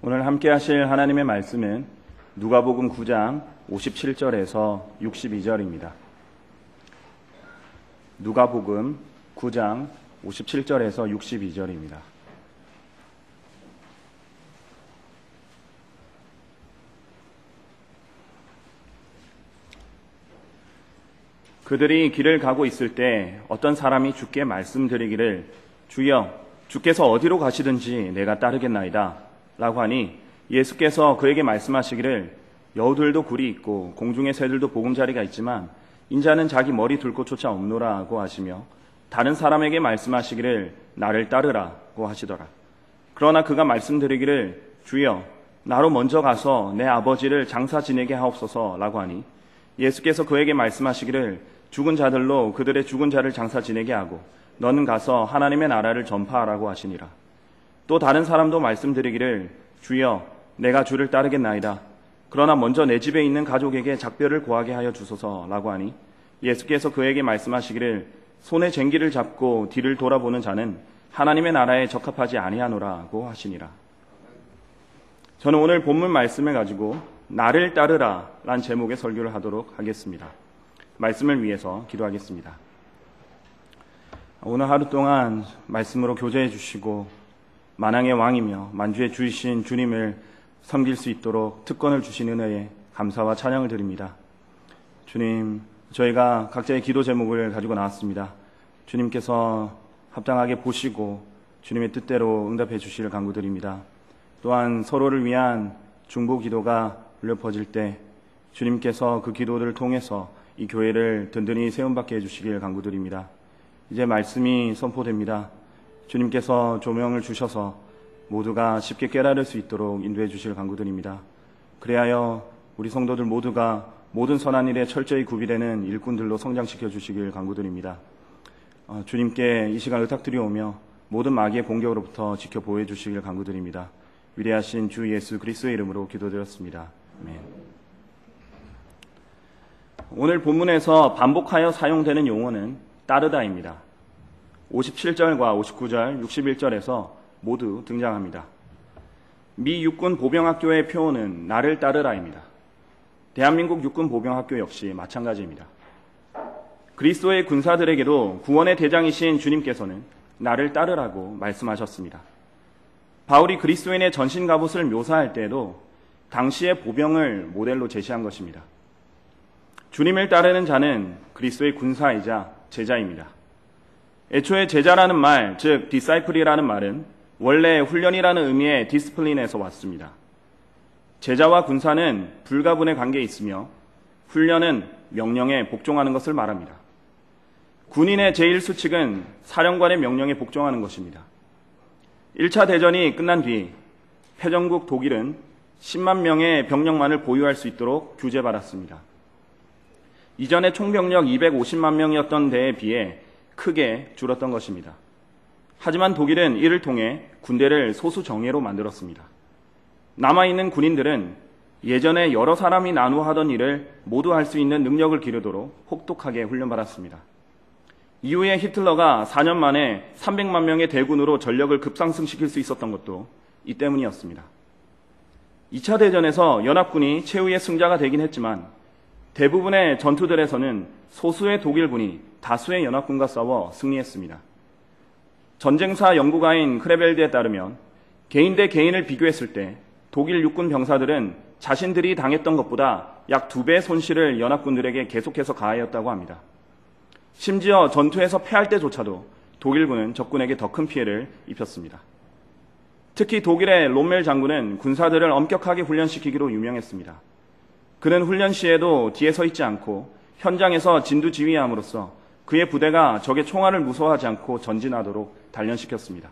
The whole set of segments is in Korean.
오늘 함께 하실 하나님의 말씀은 누가복음 9장 57절에서 62절입니다. 누가복음 9장 57절에서 62절입니다. 그들이 길을 가고 있을 때 어떤 사람이 주께 말씀드리기를 주여 주께서 어디로 가시든지 내가 따르겠나이다 라고 하니 예수께서 그에게 말씀하시기를 여우들도 굴이 있고 공중의 새들도 보금자리가 있지만 인자는 자기 머리 둘 곳조차 없노라고 하시며 다른 사람에게 말씀하시기를 나를 따르라고 하시더라. 그러나 그가 말씀드리기를 주여 나로 먼저 가서 내 아버지를 장사 지내게 하옵소서 라고 하니 예수께서 그에게 말씀하시기를 죽은 자들로 그들의 죽은 자를 장사 지내게 하고 너는 가서 하나님의 나라를 전파하라고 하시니라. 또 다른 사람도 말씀드리기를 주여 내가 주를 따르겠나이다. 그러나 먼저 내 집에 있는 가족에게 작별을 고하게 하여 주소서라고 하니 예수께서 그에게 말씀하시기를 손에 쟁기를 잡고 뒤를 돌아보는 자는 하나님의 나라에 적합하지 아니하노라고 하시니라. 저는 오늘 본문 말씀을 가지고 나를 따르라 란 제목의 설교를 하도록 하겠습니다. 말씀을 위해서 기도하겠습니다. 오늘 하루 동안 말씀으로 교제해 주시고 만왕의 왕이며 만주의 주이신 주님을 섬길 수 있도록 특권을 주신 은혜에 감사와 찬양을 드립니다. 주님, 저희가 각자의 기도 제목을 가지고 나왔습니다. 주님께서 합당하게 보시고 주님의 뜻대로 응답해 주시길 간구드립니다. 또한 서로를 위한 중보 기도가 울려 퍼질 때 주님께서 그 기도들을 통해서 이 교회를 든든히 세움받게 해주시길 간구드립니다. 이제 말씀이 선포됩니다. 주님께서 조명을 주셔서 모두가 쉽게 깨달을 수 있도록 인도해 주실 간구드립니다. 그리하여 우리 성도들 모두가 모든 선한 일에 철저히 구비되는 일꾼들로 성장시켜 주시길 간구드립니다. 주님께 이 시간 의탁드리오며 모든 마귀의 공격으로부터 지켜 보호해 주시길 간구드립니다. 위대하신 주 예수 그리스도의 이름으로 기도드렸습니다. 아멘. 오늘 본문에서 반복하여 사용되는 용어는 따르다입니다. 57절과 59절, 61절에서 모두 등장합니다. 미 육군 보병학교의 표어는 나를 따르라입니다. 대한민국 육군 보병학교 역시 마찬가지입니다. 그리스도의 군사들에게도 구원의 대장이신 주님께서는 나를 따르라고 말씀하셨습니다. 바울이 그리스도인의 전신 갑옷을 묘사할 때에도 당시의 보병을 모델로 제시한 것입니다. 주님을 따르는 자는 그리스도의 군사이자 제자입니다. 애초에 제자라는 말, 즉 디사이플이라는 말은 원래 훈련이라는 의미의 디스플린에서 왔습니다. 제자와 군사는 불가분의 관계에 있으며 훈련은 명령에 복종하는 것을 말합니다. 군인의 제1수칙은 사령관의 명령에 복종하는 것입니다. 1차 대전이 끝난 뒤 패전국 독일은 10만 명의 병력만을 보유할 수 있도록 규제받았습니다. 이전에 총병력 250만 명이었던 데에 비해 크게 줄었던 것입니다. 하지만 독일은 이를 통해 군대를 소수 정예로 만들었습니다. 남아있는 군인들은 예전에 여러 사람이 나누어 하던 일을 모두 할 수 있는 능력을 기르도록 혹독하게 훈련받았습니다. 이후에 히틀러가 4년 만에 300만 명의 대군으로 전력을 급상승시킬 수 있었던 것도 이 때문이었습니다. 2차 대전에서 연합군이 최후의 승자가 되긴 했지만 대부분의 전투들에서는 소수의 독일군이 다수의 연합군과 싸워 승리했습니다. 전쟁사 연구가인 크레벨드에 따르면 개인 대 개인을 비교했을 때 독일 육군 병사들은 자신들이 당했던 것보다 약 2배의 손실을 연합군들에게 계속해서 가하였다고 합니다. 심지어 전투에서 패할 때조차도 독일군은 적군에게 더 큰 피해를 입혔습니다. 특히 독일의 롬멜 장군은 군사들을 엄격하게 훈련시키기로 유명했습니다. 그는 훈련 시에도 뒤에 서 있지 않고 현장에서 진두지휘함으로써 그의 부대가 적의 총알을 무서워하지 않고 전진하도록 단련시켰습니다.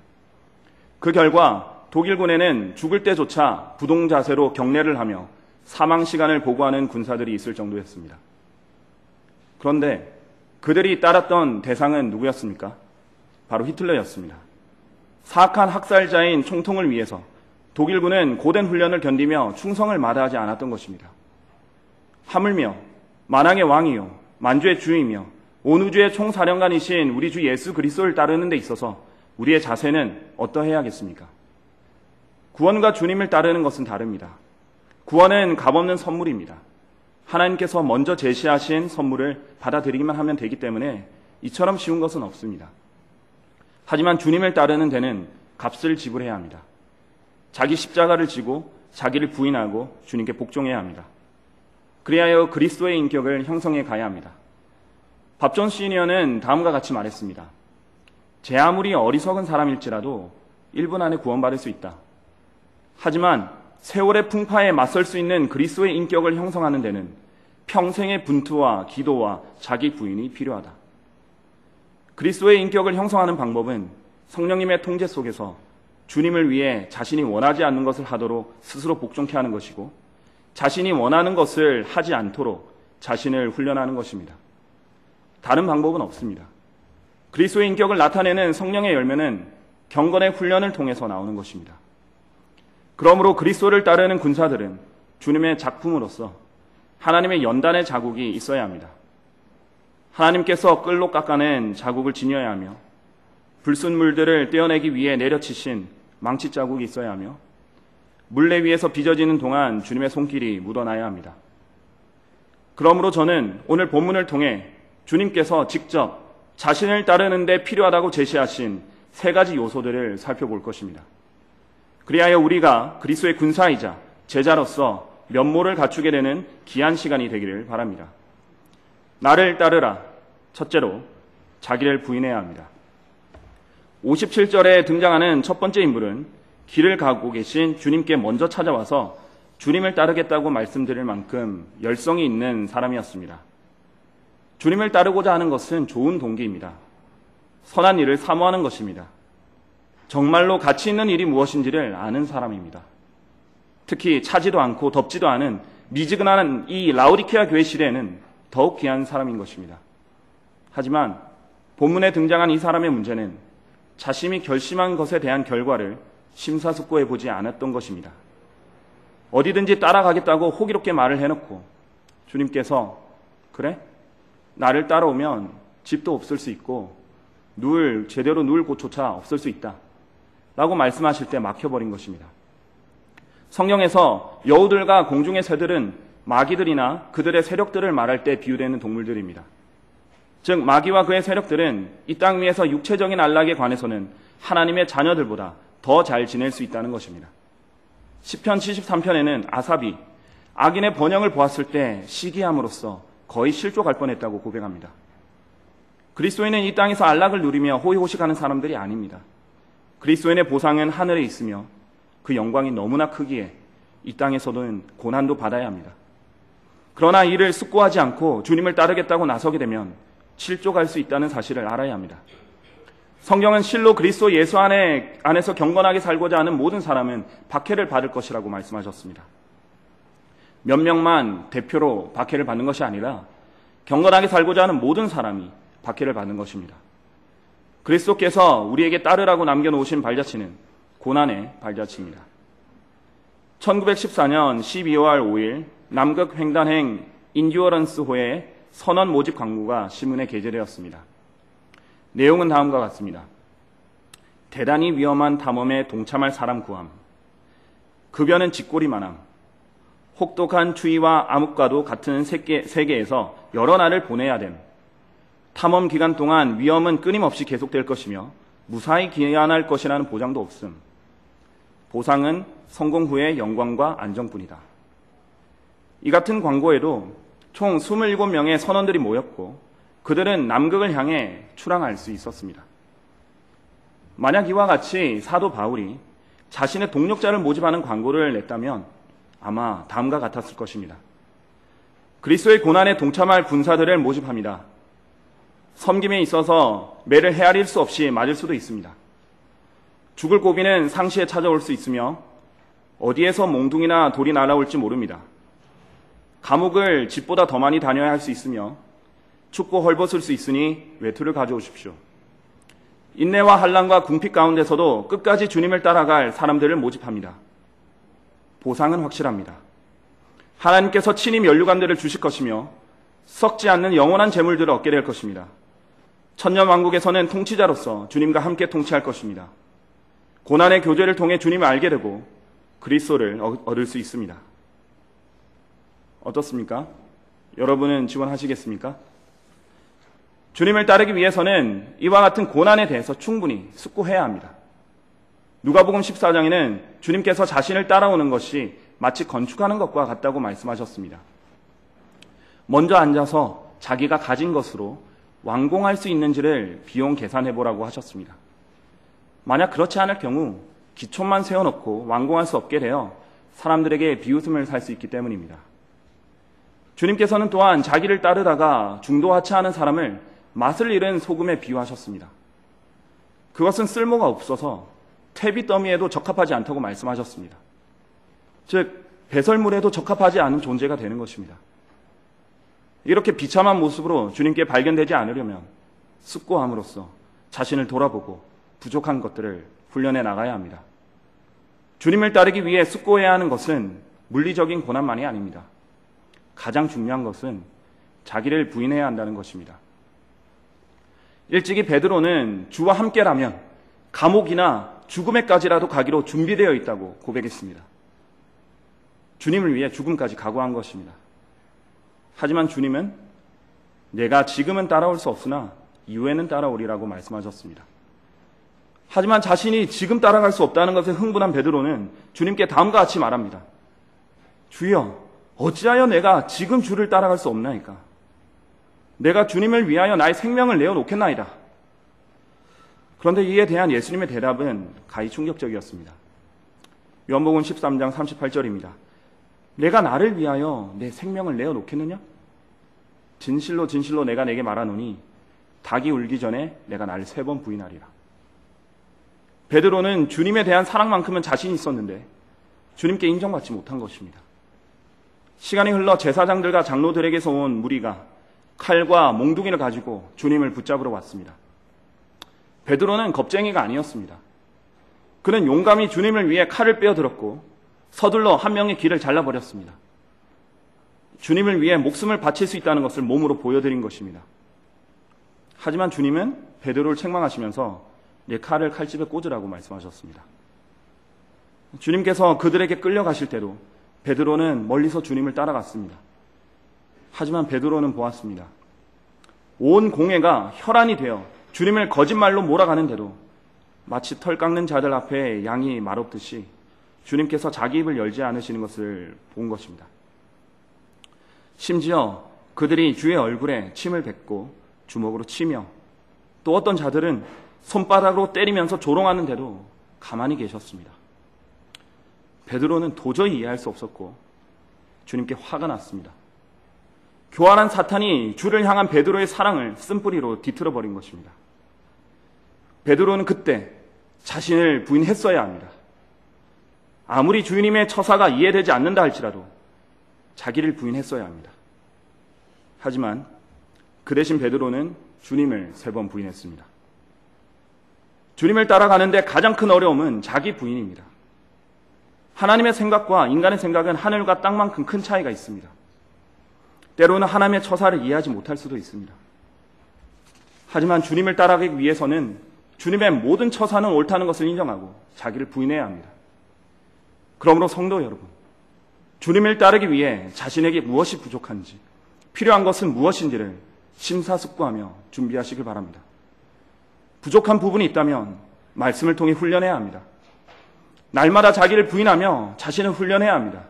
그 결과 독일군에는 죽을 때조차 부동 자세로 경례를 하며 사망 시간을 보고하는 군사들이 있을 정도였습니다. 그런데 그들이 따랐던 대상은 누구였습니까? 바로 히틀러였습니다. 사악한 학살자인 총통을 위해서 독일군은 고된 훈련을 견디며 충성을 마다하지 않았던 것입니다. 하물며 만왕의 왕이요 만주의 주이며 온 우주의 총사령관이신 우리 주 예수 그리스도를 따르는 데 있어서 우리의 자세는 어떠해야겠습니까? 구원과 주님을 따르는 것은 다릅니다. 구원은 값없는 선물입니다. 하나님께서 먼저 제시하신 선물을 받아들이기만 하면 되기 때문에 이처럼 쉬운 것은 없습니다. 하지만 주님을 따르는 데는 값을 지불해야 합니다. 자기 십자가를 지고 자기를 부인하고 주님께 복종해야 합니다. 그리하여 그리스도의 인격을 형성해 가야 합니다. 밥존 시니어는 다음과 같이 말했습니다. 제 아무리 어리석은 사람일지라도 1분 안에 구원받을 수 있다. 하지만 세월의 풍파에 맞설 수 있는 그리스도의 인격을 형성하는 데는 평생의 분투와 기도와 자기 부인이 필요하다. 그리스도의 인격을 형성하는 방법은 성령님의 통제 속에서 주님을 위해 자신이 원하지 않는 것을 하도록 스스로 복종케 하는 것이고, 자신이 원하는 것을 하지 않도록 자신을 훈련하는 것입니다. 다른 방법은 없습니다. 그리스도의 인격을 나타내는 성령의 열매는 경건의 훈련을 통해서 나오는 것입니다. 그러므로 그리스도를 따르는 군사들은 주님의 작품으로서 하나님의 연단의 자국이 있어야 합니다. 하나님께서 끌로 깎아낸 자국을 지녀야 하며, 불순물들을 떼어내기 위해 내려치신 망치 자국이 있어야 하며, 물레 위에서 빚어지는 동안 주님의 손길이 묻어나야 합니다. 그러므로 저는 오늘 본문을 통해 주님께서 직접 자신을 따르는 데 필요하다고 제시하신 3가지 요소들을 살펴볼 것입니다. 그리하여 우리가 그리스도의 군사이자 제자로서 면모를 갖추게 되는 귀한 시간이 되기를 바랍니다. 나를 따르라. 첫째로 자기를 부인해야 합니다. 57절에 등장하는 첫 번째 인물은 길을 가고 계신 주님께 먼저 찾아와서 주님을 따르겠다고 말씀드릴 만큼 열성이 있는 사람이었습니다. 주님을 따르고자 하는 것은 좋은 동기입니다. 선한 일을 사모하는 것입니다. 정말로 가치 있는 일이 무엇인지를 아는 사람입니다. 특히 차지도 않고 덥지도 않은 미지근한 이 라오디케아 교회 시대에는 더욱 귀한 사람인 것입니다. 하지만 본문에 등장한 이 사람의 문제는 자신이 결심한 것에 대한 결과를 심사숙고해 보지 않았던 것입니다. 어디든지 따라가겠다고 호기롭게 말을 해놓고 주님께서 그래? 나를 따라오면 집도 없을 수 있고 제대로 누울 곳조차 없을 수 있다 라고 말씀하실 때 막혀버린 것입니다. 성경에서 여우들과 공중의 새들은 마귀들이나 그들의 세력들을 말할 때 비유되는 동물들입니다. 즉 마귀와 그의 세력들은 이 땅 위에서 육체적인 안락에 관해서는 하나님의 자녀들보다 더 잘 지낼 수 있다는 것입니다. 시편 73편에는 아삽이 악인의 번영을 보았을 때 시기함으로써 거의 실족할 뻔했다고 고백합니다. 그리스도인은 이 땅에서 안락을 누리며 호의호식하는 사람들이 아닙니다. 그리스도인의 보상은 하늘에 있으며 그 영광이 너무나 크기에 이 땅에서는 고난도 받아야 합니다. 그러나 이를 숙고하지 않고 주님을 따르겠다고 나서게 되면 실족할 수 있다는 사실을 알아야 합니다. 성경은 실로 그리스도 예수 안에서 경건하게 살고자 하는 모든 사람은 박해를 받을 것이라고 말씀하셨습니다. 몇 명만 대표로 박해를 받는 것이 아니라 경건하게 살고자 하는 모든 사람이 박해를 받는 것입니다. 그리스도께서 우리에게 따르라고 남겨놓으신 발자취는 고난의 발자취입니다. 1914년 12월 5일 남극 횡단행 인듀어런스호의 선원 모집 광고가 신문에 게재되었습니다. 내용은 다음과 같습니다. 대단히 위험한 탐험에 동참할 사람 구함. 급여는 쥐꼬리만함. 혹독한 추위와 암흑과도 같은 세계에서 여러 날을 보내야 됨. 탐험 기간 동안 위험은 끊임없이 계속될 것이며 무사히 귀환할 것이라는 보장도 없음. 보상은 성공 후의 영광과 안정뿐이다. 이 같은 광고에도 총 27명의 선원들이 모였고 그들은 남극을 향해 출항할 수 있었습니다. 만약 이와 같이 사도 바울이 자신의 동력자를 모집하는 광고를 냈다면 아마 다음과 같았을 것입니다. 그리스도의 고난에 동참할 군사들을 모집합니다. 섬김에 있어서 매를 헤아릴 수 없이 맞을 수도 있습니다. 죽을 고비는 상시에 찾아올 수 있으며 어디에서 몽둥이나 돌이 날아올지 모릅니다. 감옥을 집보다 더 많이 다녀야 할 수 있으며 춥고 헐벗을 수 있으니 외투를 가져오십시오. 인내와 한란과 궁핍 가운데서도 끝까지 주님을 따라갈 사람들을 모집합니다. 보상은 확실합니다. 하나님께서 친히 면류관들을 주실 것이며 썩지 않는 영원한 재물들을 얻게 될 것입니다. 천년왕국에서는 통치자로서 주님과 함께 통치할 것입니다. 고난의 교제를 통해 주님을 알게 되고 그리스도를 얻을 수 있습니다. 어떻습니까? 여러분은 지원하시겠습니까? 주님을 따르기 위해서는 이와 같은 고난에 대해서 충분히 숙고해야 합니다. 누가복음 14장에는 주님께서 자신을 따라오는 것이 마치 건축하는 것과 같다고 말씀하셨습니다. 먼저 앉아서 자기가 가진 것으로 완공할 수 있는지를 비용 계산해보라고 하셨습니다. 만약 그렇지 않을 경우 기초만 세워놓고 완공할 수 없게 되어 사람들에게 비웃음을 살 수 있기 때문입니다. 주님께서는 또한 자기를 따르다가 중도하차하는 사람을 맛을 잃은 소금에 비유하셨습니다. 그것은 쓸모가 없어서 퇴비 더미에도 적합하지 않다고 말씀하셨습니다. 즉 배설물에도 적합하지 않은 존재가 되는 것입니다. 이렇게 비참한 모습으로 주님께 발견되지 않으려면 숙고함으로써 자신을 돌아보고 부족한 것들을 훈련해 나가야 합니다. 주님을 따르기 위해 숙고해야 하는 것은 물리적인 고난만이 아닙니다. 가장 중요한 것은 자기를 부인해야 한다는 것입니다. 일찍이 베드로는 주와 함께라면 감옥이나 죽음에까지라도 가기로 준비되어 있다고 고백했습니다. 주님을 위해 죽음까지 각오한 것입니다. 하지만 주님은 내가 지금은 따라올 수 없으나 이후에는 따라오리라고 말씀하셨습니다. 하지만 자신이 지금 따라갈 수 없다는 것에 흥분한 베드로는 주님께 다음과 같이 말합니다. 주여, 어찌하여 내가 지금 주를 따라갈 수 없나이까? 내가 주님을 위하여 나의 생명을 내어놓겠나이다. 그런데 이에 대한 예수님의 대답은 가히 충격적이었습니다. 요한복음 13장 38절입니다. 내가 나를 위하여 내 생명을 내어놓겠느냐? 진실로 진실로 내가 내게 말하노니 닭이 울기 전에 내가 나를 3번 부인하리라. 베드로는 주님에 대한 사랑만큼은 자신이 있었는데 주님께 인정받지 못한 것입니다. 시간이 흘러 제사장들과 장로들에게서 온 무리가 칼과 몽둥이를 가지고 주님을 붙잡으러 왔습니다. 베드로는 겁쟁이가 아니었습니다. 그는 용감히 주님을 위해 칼을 빼어들었고 서둘러 한 명의 길을 잘라버렸습니다. 주님을 위해 목숨을 바칠 수 있다는 것을 몸으로 보여드린 것입니다. 하지만 주님은 베드로를 책망하시면서 내 칼을 칼집에 꽂으라고 말씀하셨습니다. 주님께서 그들에게 끌려가실 때도 베드로는 멀리서 주님을 따라갔습니다. 하지만 베드로는 보았습니다. 온 공회가 혈안이 되어 주님을 거짓말로 몰아가는데도 마치 털 깎는 자들 앞에 양이 말없듯이 주님께서 자기 입을 열지 않으시는 것을 본 것입니다. 심지어 그들이 주의 얼굴에 침을 뱉고 주먹으로 치며 또 어떤 자들은 손바닥으로 때리면서 조롱하는데도 가만히 계셨습니다. 베드로는 도저히 이해할 수 없었고 주님께 화가 났습니다. 교활한 사탄이 주를 향한 베드로의 사랑을 쓴뿌리로 뒤틀어버린 것입니다. 베드로는 그때 자신을 부인했어야 합니다. 아무리 주님의 처사가 이해되지 않는다 할지라도 자기를 부인했어야 합니다. 하지만 그 대신 베드로는 주님을 3번 부인했습니다. 주님을 따라가는데 가장 큰 어려움은 자기 부인입니다. 하나님의 생각과 인간의 생각은 하늘과 땅만큼 큰 차이가 있습니다. 때로는 하나님의 처사를 이해하지 못할 수도 있습니다. 하지만 주님을 따라가기 위해서는 주님의 모든 처사는 옳다는 것을 인정하고 자기를 부인해야 합니다. 그러므로 성도 여러분, 주님을 따르기 위해 자신에게 무엇이 부족한지, 필요한 것은 무엇인지를 심사숙고하며 준비하시길 바랍니다. 부족한 부분이 있다면 말씀을 통해 훈련해야 합니다. 날마다 자기를 부인하며 자신을 훈련해야 합니다.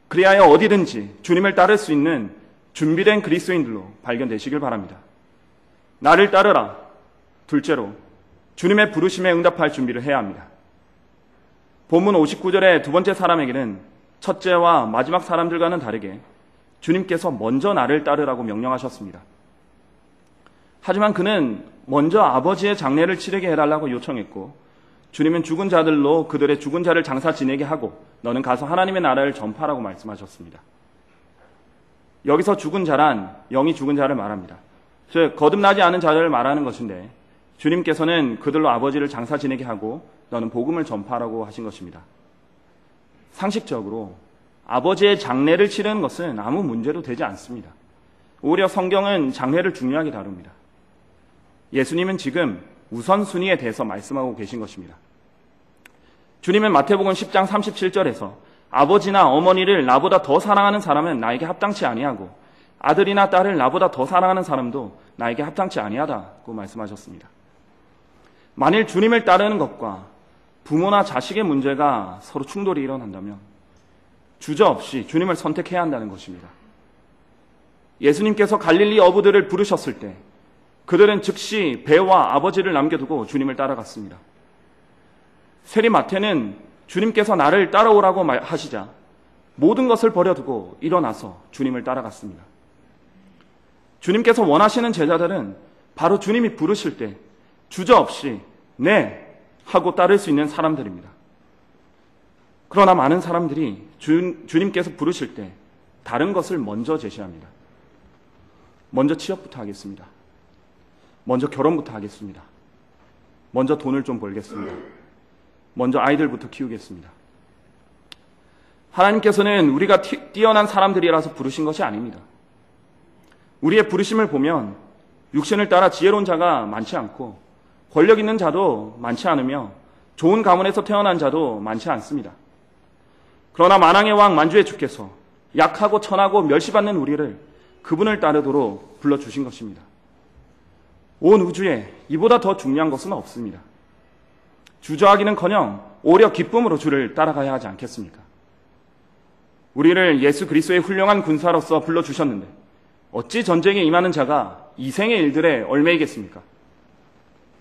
그리하여 어디든지 주님을 따를 수 있는 준비된 그리스도인들로 발견되시길 바랍니다. 나를 따르라. 둘째로 주님의 부르심에 응답할 준비를 해야 합니다. 본문 59절의 두 번째 사람에게는 첫째와 마지막 사람들과는 다르게 주님께서 먼저 나를 따르라고 명령하셨습니다. 하지만 그는 먼저 아버지의 장례를 치르게 해달라고 요청했고 주님은 죽은 자들로 그들의 죽은 자를 장사 지내게 하고 너는 가서 하나님의 나라를 전파하라고 말씀하셨습니다. 여기서 죽은 자란 영이 죽은 자를 말합니다. 즉 거듭나지 않은 자들을 말하는 것인데 주님께서는 그들로 아버지를 장사 지내게 하고 너는 복음을 전파하라고 하신 것입니다. 상식적으로 아버지의 장례를 치르는 것은 아무 문제도 되지 않습니다. 오히려 성경은 장례를 중요하게 다룹니다. 예수님은 지금 우선순위에 대해서 말씀하고 계신 것입니다. 주님은 마태복음 10장 37절에서 아버지나 어머니를 나보다 더 사랑하는 사람은 나에게 합당치 아니하고 아들이나 딸을 나보다 더 사랑하는 사람도 나에게 합당치 아니하다고 말씀하셨습니다. 만일 주님을 따르는 것과 부모나 자식의 문제가 서로 충돌이 일어난다면 주저없이 주님을 선택해야 한다는 것입니다. 예수님께서 갈릴리 어부들을 부르셨을 때 그들은 즉시 배와 아버지를 남겨두고 주님을 따라갔습니다. 세리 마태는 주님께서 나를 따라오라고 하시자 모든 것을 버려두고 일어나서 주님을 따라갔습니다. 주님께서 원하시는 제자들은 바로 주님이 부르실 때 주저없이 네 하고 따를 수 있는 사람들입니다. 그러나 많은 사람들이 주님께서 부르실 때 다른 것을 먼저 제시합니다. 먼저 취업부터 하겠습니다. 먼저 결혼부터 하겠습니다. 먼저 돈을 좀 벌겠습니다. 먼저 아이들부터 키우겠습니다. 하나님께서는 우리가 뛰어난 사람들이라서 부르신 것이 아닙니다. 우리의 부르심을 보면 육신을 따라 지혜로운 자가 많지 않고 권력 있는 자도 많지 않으며 좋은 가문에서 태어난 자도 많지 않습니다. 그러나 만왕의 왕 만주의 주께서 약하고 천하고 멸시받는 우리를 그분을 따르도록 불러주신 것입니다. 온 우주에 이보다 더 중요한 것은 없습니다. 주저하기는커녕 오히려 기쁨으로 주를 따라가야 하지 않겠습니까? 우리를 예수 그리스도의 훌륭한 군사로서 불러주셨는데 어찌 전쟁에 임하는 자가 이생의 일들에 얽매이겠습니까?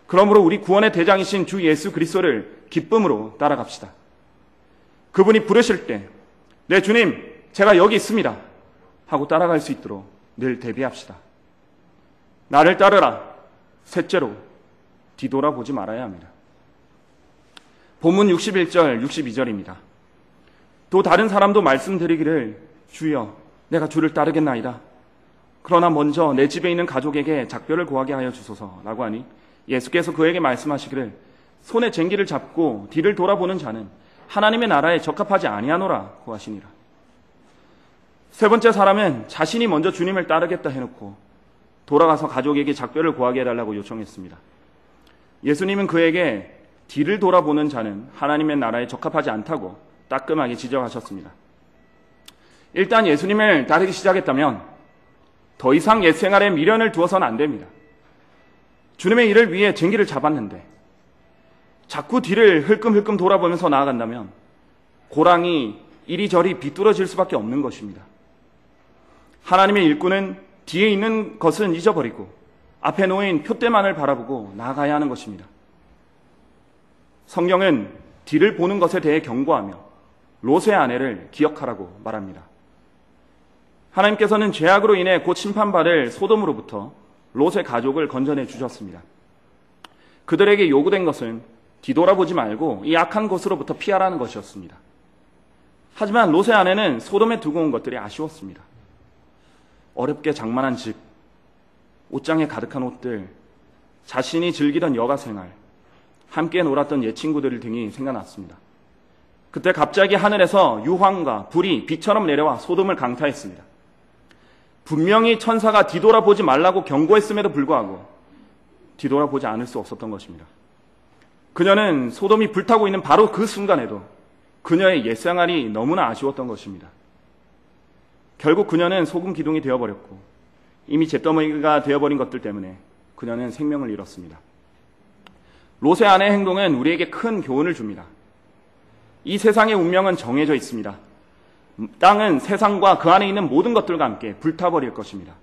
그러므로 우리 구원의 대장이신 주 예수 그리스도를 기쁨으로 따라갑시다. 그분이 부르실 때 네 주님 제가 여기 있습니다 하고 따라갈 수 있도록 늘 대비합시다. 나를 따르라. 셋째로 뒤돌아보지 말아야 합니다. 본문 61절 62절입니다. 또 다른 사람도 말씀드리기를 주여 내가 주를 따르겠나이다. 그러나 먼저 내 집에 있는 가족에게 작별을 고하게 하여 주소서라고 하니 예수께서 그에게 말씀하시기를 손에 쟁기를 잡고 뒤를 돌아보는 자는 하나님의 나라에 적합하지 아니하노라고 하시니라. 세 번째 사람은 자신이 먼저 주님을 따르겠다 해놓고 돌아가서 가족에게 작별을 고하게 해달라고 요청했습니다. 예수님은 그에게 뒤를 돌아보는 자는 하나님의 나라에 적합하지 않다고 따끔하게 지적하셨습니다. 일단 예수님을 따르기 시작했다면 더 이상 옛 생활에 미련을 두어서는 안 됩니다. 주님의 일을 위해 쟁기를 잡았는데 자꾸 뒤를 흘끔흘끔 돌아보면서 나아간다면 고랑이 이리저리 비뚤어질 수밖에 없는 것입니다. 하나님의 일꾼은 뒤에 있는 것은 잊어버리고 앞에 놓인 표대만을 바라보고 나아가야 하는 것입니다. 성경은 뒤를 보는 것에 대해 경고하며 롯의 아내를 기억하라고 말합니다. 하나님께서는 죄악으로 인해 곧 심판받을 소돔으로부터 롯의 가족을 건져내 주셨습니다. 그들에게 요구된 것은 뒤돌아보지 말고 이 악한 곳으로부터 피하라는 것이었습니다. 하지만 롯의 아내는 소돔에 두고 온 것들이 아쉬웠습니다. 어렵게 장만한 집, 옷장에 가득한 옷들, 자신이 즐기던 여가 생활, 함께 놀았던 옛 친구들 등이 생각났습니다. 그때 갑자기 하늘에서 유황과 불이 비처럼 내려와 소돔을 강타했습니다. 분명히 천사가 뒤돌아보지 말라고 경고했음에도 불구하고 뒤돌아보지 않을 수 없었던 것입니다. 그녀는 소돔이 불타고 있는 바로 그 순간에도 그녀의 옛생활이 너무나 아쉬웠던 것입니다. 결국 그녀는 소금 기둥이 되어버렸고 이미 잿더미가 되어버린 것들 때문에 그녀는 생명을 잃었습니다. 롯의 아내의 행동은 우리에게 큰 교훈을 줍니다. 이 세상의 운명은 정해져 있습니다. 땅은 세상과 그 안에 있는 모든 것들과 함께 불타버릴 것입니다.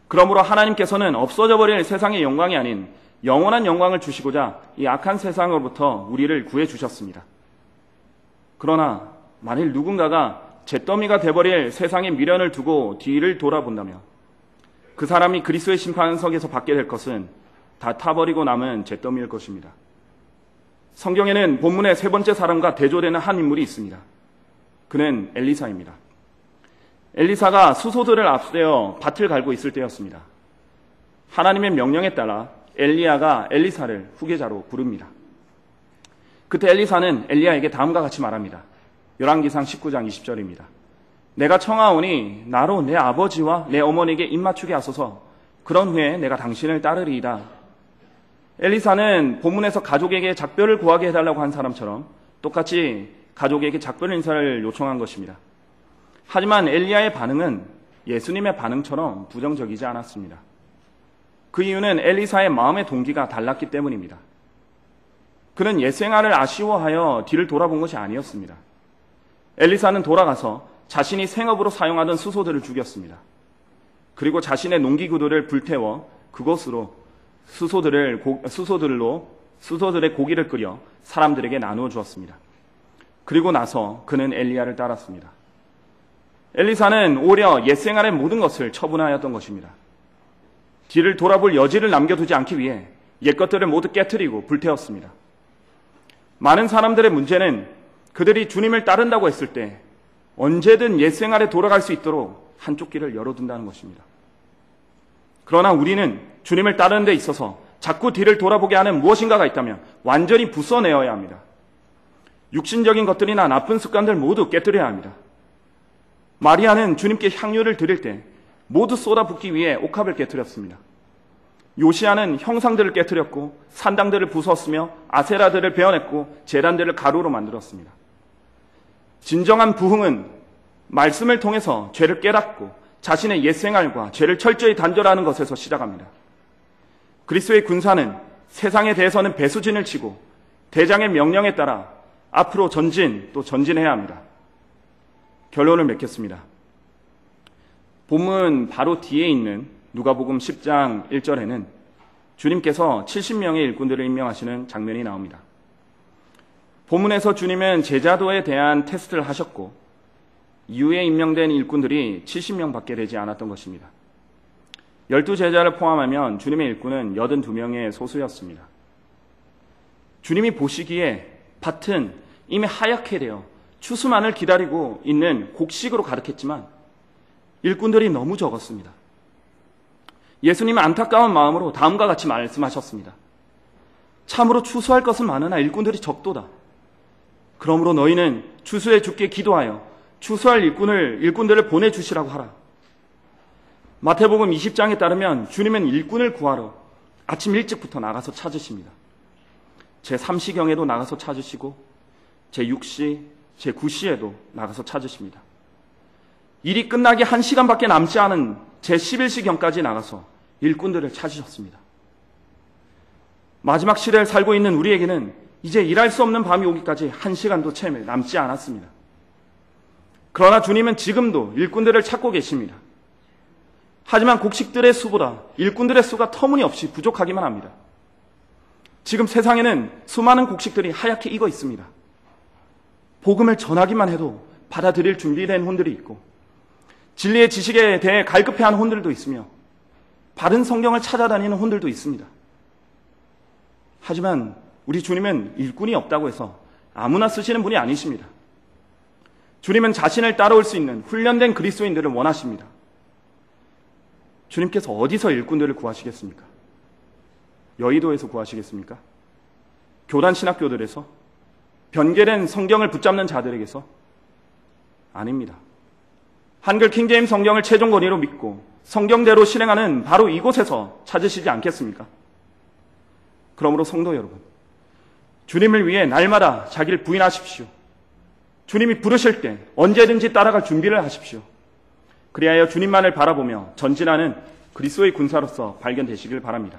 그러므로 하나님께서는 없어져 버릴 세상의 영광이 아닌 영원한 영광을 주시고자 이 악한 세상으로부터 우리를 구해 주셨습니다. 그러나 만일 누군가가 잿더미가 되어버릴 세상의 미련을 두고 뒤를 돌아본다면 그 사람이 그리스도의 심판석에서 받게 될 것은 다 타버리고 남은 잿더미일 것입니다. 성경에는 본문의 세 번째 사람과 대조되는 한 인물이 있습니다. 그는 엘리사입니다. 엘리사가 수소들을 앞세워 밭을 갈고 있을 때였습니다. 하나님의 명령에 따라 엘리야가 엘리사를 후계자로 부릅니다. 그때 엘리사는 엘리야에게 다음과 같이 말합니다. 열왕기상 19장 20절입니다. 내가 청하오니 나로 내 아버지와 내 어머니에게 입맞추게 하소서. 그런 후에 내가 당신을 따르리이다. 엘리사는 본문에서 가족에게 작별을 고하게 해달라고 한 사람처럼 똑같이 가족에게 작별 인사를 요청한 것입니다. 하지만 엘리야의 반응은 예수님의 반응처럼 부정적이지 않았습니다. 그 이유는 엘리사의 마음의 동기가 달랐기 때문입니다. 그는 옛 생활을 아쉬워하여 뒤를 돌아본 것이 아니었습니다. 엘리사는 돌아가서 자신이 생업으로 사용하던 수소들을 죽였습니다. 그리고 자신의 농기구들을 불태워 그것으로 수소들의 고기를 끓여 사람들에게 나누어 주었습니다. 그리고 나서 그는 엘리야를 따랐습니다. 엘리사는 오히려 옛 생활의 모든 것을 처분하였던 것입니다. 뒤를 돌아볼 여지를 남겨두지 않기 위해 옛 것들을 모두 깨뜨리고 불태웠습니다. 많은 사람들의 문제는 그들이 주님을 따른다고 했을 때 언제든 옛 생활에 돌아갈 수 있도록 한쪽 길을 열어둔다는 것입니다. 그러나 우리는 주님을 따르는 데 있어서 자꾸 뒤를 돌아보게 하는 무엇인가가 있다면 완전히 부숴내어야 합니다. 육신적인 것들이나 나쁜 습관들 모두 깨뜨려야 합니다. 마리아는 주님께 향유를 드릴 때 모두 쏟아붓기 위해 옥합을 깨뜨렸습니다. 요시아는 형상들을 깨뜨렸고 산당들을 부수었으며 아세라들을 베어냈고 제단들을 가루로 만들었습니다. 진정한 부흥은 말씀을 통해서 죄를 깨닫고 자신의 옛 생활과 죄를 철저히 단절하는 것에서 시작합니다. 그리스도의 군사는 세상에 대해서는 배수진을 치고 대장의 명령에 따라 앞으로 전진 또 전진해야 합니다. 결론을 맺겠습니다. 본문 바로 뒤에 있는 누가복음 10장 1절에는 주님께서 70명의 일꾼들을 임명하시는 장면이 나옵니다. 본문에서 주님은 제자도에 대한 테스트를 하셨고 이후에 임명된 일꾼들이 70명밖에 되지 않았던 것입니다. 12제자를 포함하면 주님의 일꾼은 82명의 소수였습니다. 주님이 보시기에 밭은 이미 하얗게 되어 추수만을 기다리고 있는 곡식으로 가득했지만 일꾼들이 너무 적었습니다. 예수님은 안타까운 마음으로 다음과 같이 말씀하셨습니다. 참으로 추수할 것은 많으나 일꾼들이 적도다. 그러므로 너희는 추수해 주께 기도하여 추수할 일꾼들을 보내주시라고 하라. 마태복음 20장에 따르면 주님은 일꾼을 구하러 아침 일찍부터 나가서 찾으십니다. 제3시경에도 나가서 찾으시고 제6시, 제9시에도 나가서 찾으십니다. 일이 끝나기 1시간밖에 남지 않은 제11시경까지 나가서 일꾼들을 찾으셨습니다. 마지막 시대를 살고 있는 우리에게는 이제 일할 수 없는 밤이 오기까지 1시간도 채 남지 않았습니다. 그러나 주님은 지금도 일꾼들을 찾고 계십니다. 하지만 곡식들의 수보다 일꾼들의 수가 터무니없이 부족하기만 합니다. 지금 세상에는 수많은 곡식들이 하얗게 익어 있습니다. 복음을 전하기만 해도 받아들일 준비된 혼들이 있고 진리의 지식에 대해 갈급해하는 혼들도 있으며 바른 성경을 찾아다니는 혼들도 있습니다. 하지만 우리 주님은 일꾼이 없다고 해서 아무나 쓰시는 분이 아니십니다. 주님은 자신을 따라올 수 있는 훈련된 그리스도인들을 원하십니다. 주님께서 어디서 일꾼들을 구하시겠습니까? 여의도에서 구하시겠습니까? 교단 신학교들에서? 변개된 성경을 붙잡는 자들에게서? 아닙니다. 한글 킹제임스 성경을 최종 권위로 믿고 성경대로 실행하는 바로 이곳에서 찾으시지 않겠습니까? 그러므로 성도 여러분, 주님을 위해 날마다 자기를 부인하십시오. 주님이 부르실 때 언제든지 따라갈 준비를 하십시오. 그리하여 주님만을 바라보며 전진하는 그리스도의 군사로서 발견되시길 바랍니다.